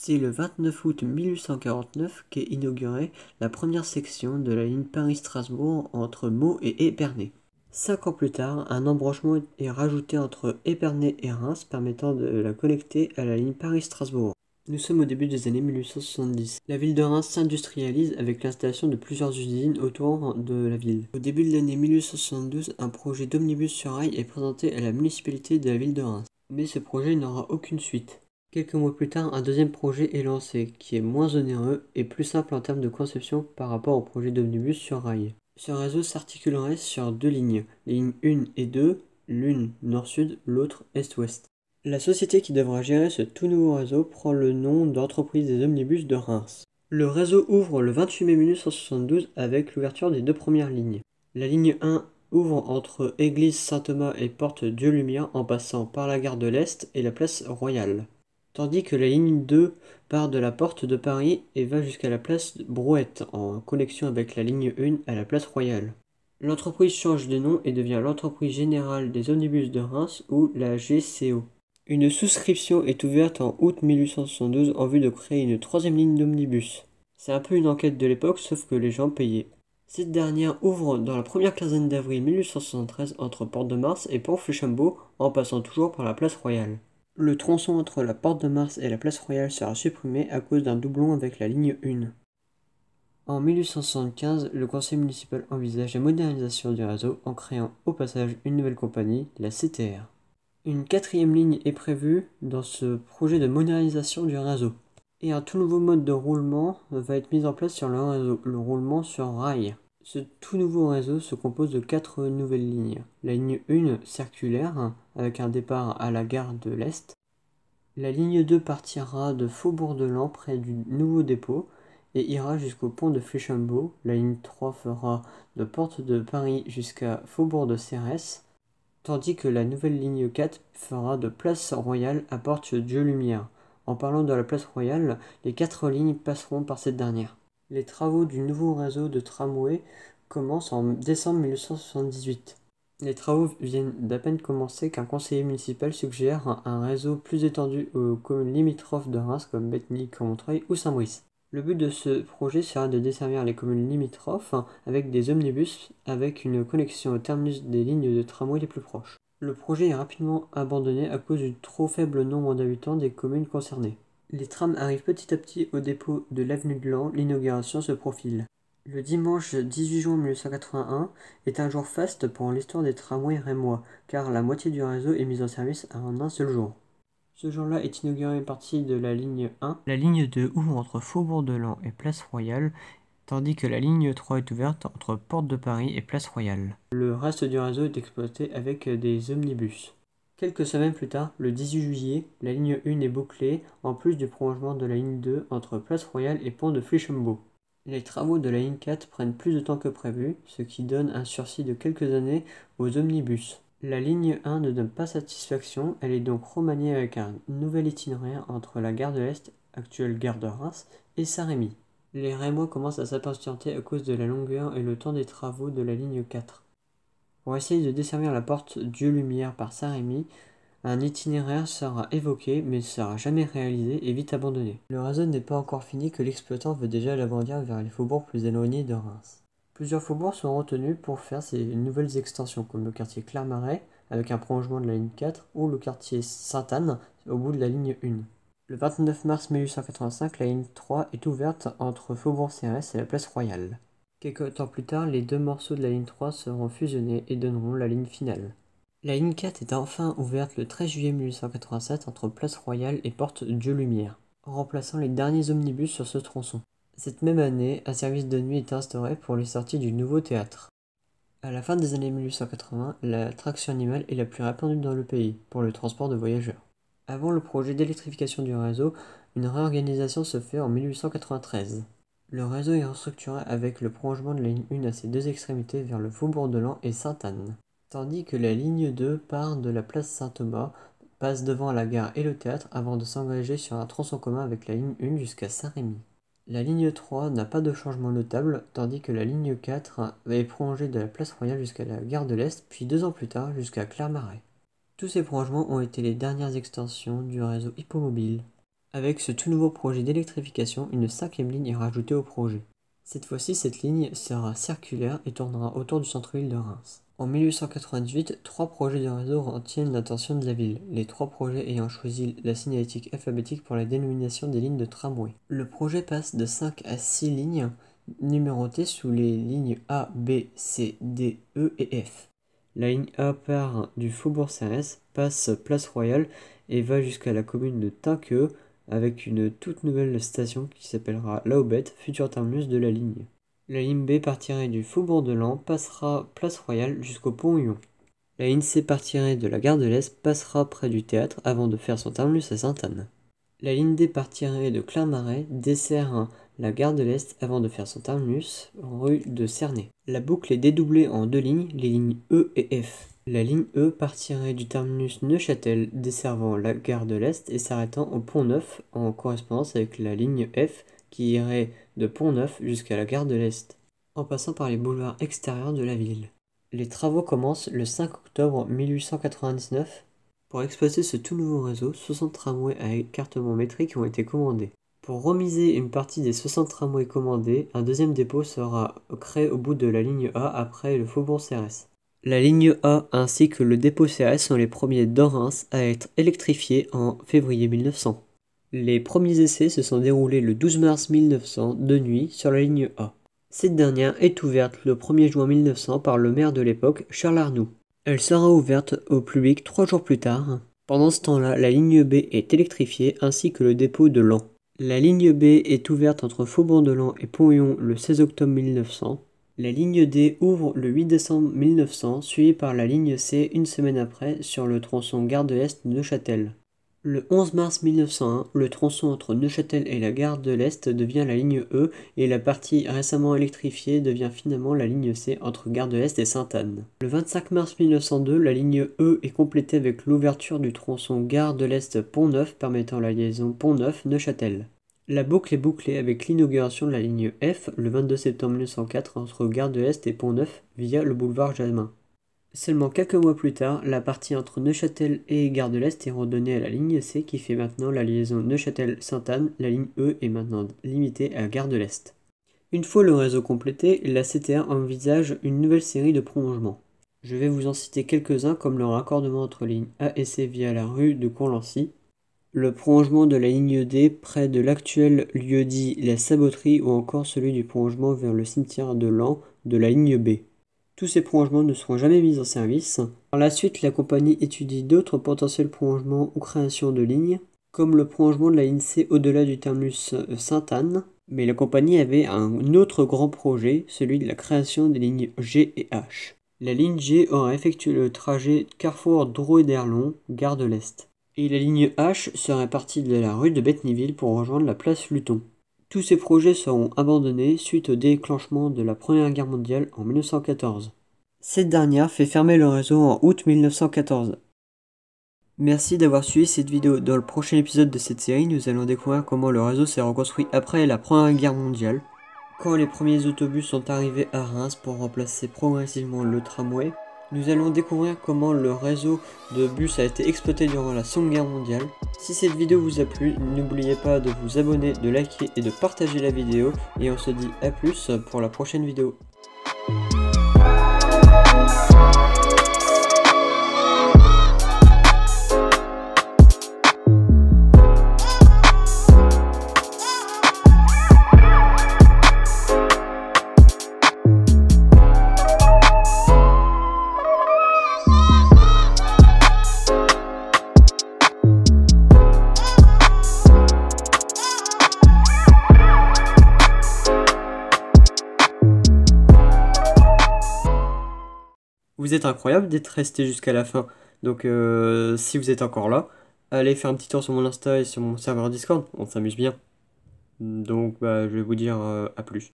C'est le 29 août 1849 qu'est inaugurée la première section de la ligne Paris-Strasbourg entre Meaux et Épernay. 5 ans plus tard, un embranchement est rajouté entre Épernay et Reims permettant de la connecter à la ligne Paris-Strasbourg. Nous sommes au début des années 1870. La ville de Reims s'industrialise avec l'installation de plusieurs usines autour de la ville. Au début de l'année 1872, un projet d'omnibus sur rail est présenté à la municipalité de la ville de Reims. Mais ce projet n'aura aucune suite. Quelques mois plus tard, un deuxième projet est lancé, qui est moins onéreux et plus simple en termes de conception par rapport au projet d'omnibus sur rail. Ce réseau s'articulerait sur 2 lignes, les lignes 1 et 2, l'une nord-sud, l'autre est-ouest. La société qui devra gérer ce tout nouveau réseau prend le nom d'Entreprise des Omnibus de Reims. Le réseau ouvre le 28 mai 1972 avec l'ouverture des 2 premières lignes. La ligne 1 ouvre entre Église Saint-Thomas et Porte Dieu-Lumière en passant par la gare de l'Est et la place Royale. Tandis que la ligne 2 part de la Porte de Paris et va jusqu'à la place Brouette en connexion avec la ligne 1 à la place Royale. L'entreprise change de nom et devient l'Entreprise Générale des Omnibus de Reims ou la GCO. Une souscription est ouverte en août 1872 en vue de créer une 3e ligne d'omnibus. C'est un peu une enquête de l'époque sauf que les gens payaient. Cette dernière ouvre dans la première quinzaine d'avril 1873 entre Porte de Mars et Pont-Fléchambeau en passant toujours par la place Royale. Le tronçon entre la Porte de Mars et la place Royale sera supprimé à cause d'un doublon avec la ligne 1. En 1875, le conseil municipal envisage la modernisation du réseau en créant au passage une nouvelle compagnie, la CTR. Une 4e ligne est prévue dans ce projet de modernisation du réseau. Et un tout nouveau mode de roulement va être mis en place sur le réseau, le roulement sur rail. Ce tout nouveau réseau se compose de 4 nouvelles lignes. La ligne 1 circulaire, avec un départ à la gare de l'Est. La ligne 2 partira de Faubourg-de-Lans près du nouveau dépôt et ira jusqu'au pont de Fléchambeau. La ligne 3 fera de Porte de Paris jusqu'à Faubourg de Cérès, tandis que la nouvelle ligne 4 fera de Place Royale à Porte Dieu-Lumière. En parlant de la Place Royale, les 4 lignes passeront par cette dernière. Les travaux du nouveau réseau de tramway commencent en décembre 1978. Les travaux viennent d'à peine commencer qu'un conseiller municipal suggère un réseau plus étendu aux communes limitrophes de Reims comme Bethny, Montreuil ou Saint-Brice. Le but de ce projet sera de desservir les communes limitrophes avec des omnibus avec une connexion au terminus des lignes de tramway les plus proches. Le projet est rapidement abandonné à cause du trop faible nombre d'habitants des communes concernées. Les trams arrivent petit à petit au dépôt de l'avenue de Laon, l'inauguration se profile. Le dimanche 18 juin 1981 est un jour faste pour l'histoire des tramways rémois, car la moitié du réseau est mise en service en un seul jour. Ce jour-là est inaugurée une partie de la ligne 1. La ligne 2 ouvre entre Faubourg-de-Lans et Place Royale, tandis que la ligne 3 est ouverte entre Porte de Paris et Place Royale. Le reste du réseau est exploité avec des omnibus. Quelques semaines plus tard, le 18 juillet, la ligne 1 est bouclée, en plus du prolongement de la ligne 2 entre Place Royale et Pont de Fléchambeau. Les travaux de la ligne 4 prennent plus de temps que prévu, ce qui donne un sursis de quelques années aux omnibus. La ligne 1 ne donne pas satisfaction, elle est donc remaniée avec un nouvel itinéraire entre la gare de l'Est, actuelle gare de Reims, et Saint-Rémy. Les Rémois commencent à s'impatienter à cause de la longueur et le temps des travaux de la ligne 4. Pour essayer de desservir la porte Dieu-Lumière par Saint-Rémy, un itinéraire sera évoqué mais ne sera jamais réalisé et vite abandonné. Le réseau n'est pas encore fini que l'exploitant veut déjà l'agrandir vers les faubourgs plus éloignés de Reims. Plusieurs faubourgs sont retenus pour faire ces nouvelles extensions, comme le quartier Clermarais, avec un prolongement de la ligne 4, ou le quartier Sainte-Anne, au bout de la ligne 1. Le 29 mars 1885, la ligne 3 est ouverte entre Faubourg-Cérès et la place Royale. Quelques temps plus tard, les 2 morceaux de la ligne 3 seront fusionnés et donneront la ligne finale. La ligne 4 est enfin ouverte le 13 juillet 1887 entre Place Royale et Porte Dieu-Lumière, remplaçant les derniers omnibus sur ce tronçon. Cette même année, un service de nuit est instauré pour les sorties du nouveau théâtre. À la fin des années 1880, la traction animale est la plus répandue dans le pays, pour le transport de voyageurs. Avant le projet d'électrification du réseau, une réorganisation se fait en 1893. Le réseau est restructuré avec le prolongement de la ligne 1 à ses 2 extrémités vers le Faubourg-de-Lans et Sainte-Anne. Tandis que la ligne 2 part de la place Saint-Thomas, passe devant la gare et le théâtre avant de s'engager sur un tronçon commun avec la ligne 1 jusqu'à Saint-Rémy. La ligne 3 n'a pas de changement notable, tandis que la ligne 4 est prolongée de la place Royale jusqu'à la gare de l'Est, puis 2 ans plus tard jusqu'à Clermarais. Tous ces prolongements ont été les dernières extensions du réseau hippomobile. Avec ce tout nouveau projet d'électrification, une 5e ligne est rajoutée au projet. Cette fois-ci, cette ligne sera circulaire et tournera autour du centre-ville de Reims. En 1898, 3 projets de réseau retiennent l'attention de la ville, les 3 projets ayant choisi la signalétique alphabétique pour la dénomination des lignes de tramway. Le projet passe de 5 à 6 lignes numérotées sous les lignes A, B, C, D, E et F. La ligne A part du Faubourg Cérès, passe Place Royale et va jusqu'à la commune de Tinqueux avec une toute nouvelle station qui s'appellera La Aubette, futur terminus de la ligne. La ligne B partirait du Faubourg de Lens, passera Place Royale jusqu'au Pont-Huon. La ligne C partirait de la gare de l'Est, passera près du théâtre avant de faire son terminus à Sainte-Anne. La ligne D partirait de Clermarais, dessert la gare de l'Est avant de faire son terminus rue de Cernay. La boucle est dédoublée en 2 lignes, les lignes E et F. La ligne E partirait du terminus Neuchâtel desservant la gare de l'Est et s'arrêtant au Pont-Neuf en correspondance avec la ligne F qui irait de Pont-Neuf jusqu'à la gare de l'Est, en passant par les boulevards extérieurs de la ville. Les travaux commencent le 5 octobre 1899. Pour exploiter ce tout nouveau réseau, 60 tramways à écartement métrique ont été commandés. Pour remiser une partie des 60 tramways commandés, un deuxième dépôt sera créé au bout de la ligne A après le Faubourg Cérès. La ligne A ainsi que le dépôt Cérès sont les premiers dans Reims à être électrifiés en février 1900. Les premiers essais se sont déroulés le 12 mars 1900 de nuit sur la ligne A. Cette dernière est ouverte le 1er juin 1900 par le maire de l'époque, Charles Arnoux. Elle sera ouverte au public 3 jours plus tard. Pendant ce temps-là, la ligne B est électrifiée ainsi que le dépôt de Lens. La ligne B est ouverte entre Faubourg de Lens et Pont-Huon le 16 octobre 1900. La ligne D ouvre le 8 décembre 1900, suivie par la ligne C une semaine après sur le tronçon gare de l'Est Neuchâtel. Le 11 mars 1901, le tronçon entre Neuchâtel et la gare de l'Est devient la ligne E et la partie récemment électrifiée devient finalement la ligne C entre gare de l'Est et Sainte-Anne. Le 25 mars 1902, la ligne E est complétée avec l'ouverture du tronçon gare de l'Est Pont-Neuf permettant la liaison Pont-Neuf-Neuchâtel. La boucle est bouclée avec l'inauguration de la ligne F le 22 septembre 1904 entre gare de l'Est et Pont-Neuf via le boulevard Jamin. Seulement quelques mois plus tard, la partie entre Neuchâtel et gare de l'Est est redonnée à la ligne C qui fait maintenant la liaison Neuchâtel-Sainte-Anne. La ligne E est maintenant limitée à gare de l'Est. Une fois le réseau complété, la CTA envisage une nouvelle série de prolongements. Je vais vous en citer quelques-uns comme le raccordement entre lignes A et C via la rue de Courlancy, le prolongement de la ligne D près de l'actuel lieu-dit La Saboterie ou encore celui du prolongement vers le cimetière de Lens de la ligne B. Tous ces prolongements ne seront jamais mis en service. Par la suite, la compagnie étudie d'autres potentiels prolongements ou créations de lignes, comme le prolongement de la ligne C au-delà du terminus Sainte-Anne, mais la compagnie avait un autre grand projet, celui de la création des lignes G et H. La ligne G aura effectué le trajet Carrefour Drouet-d'Erlon, gare de l'Est, et la ligne H serait partie de la rue de Bettenville pour rejoindre la place Luton. Tous ces projets seront abandonnés suite au déclenchement de la Première Guerre mondiale en 1914. Cette dernière fait fermer le réseau en août 1914. Merci d'avoir suivi cette vidéo. Dans le prochain épisode de cette série, nous allons découvrir comment le réseau s'est reconstruit après la Première Guerre mondiale, quand les premiers autobus sont arrivés à Reims pour remplacer progressivement le tramway. Nous allons découvrir comment le réseau de bus a été exploité durant la Seconde Guerre mondiale. Si cette vidéo vous a plu, n'oubliez pas de vous abonner, de liker et de partager la vidéo. Et on se dit à plus pour la prochaine vidéo. Vous êtes incroyable d'être resté jusqu'à la fin. Donc si vous êtes encore là, allez faire un petit tour sur mon Insta et sur mon serveur Discord. On s'amuse bien. Donc je vais vous dire à plus.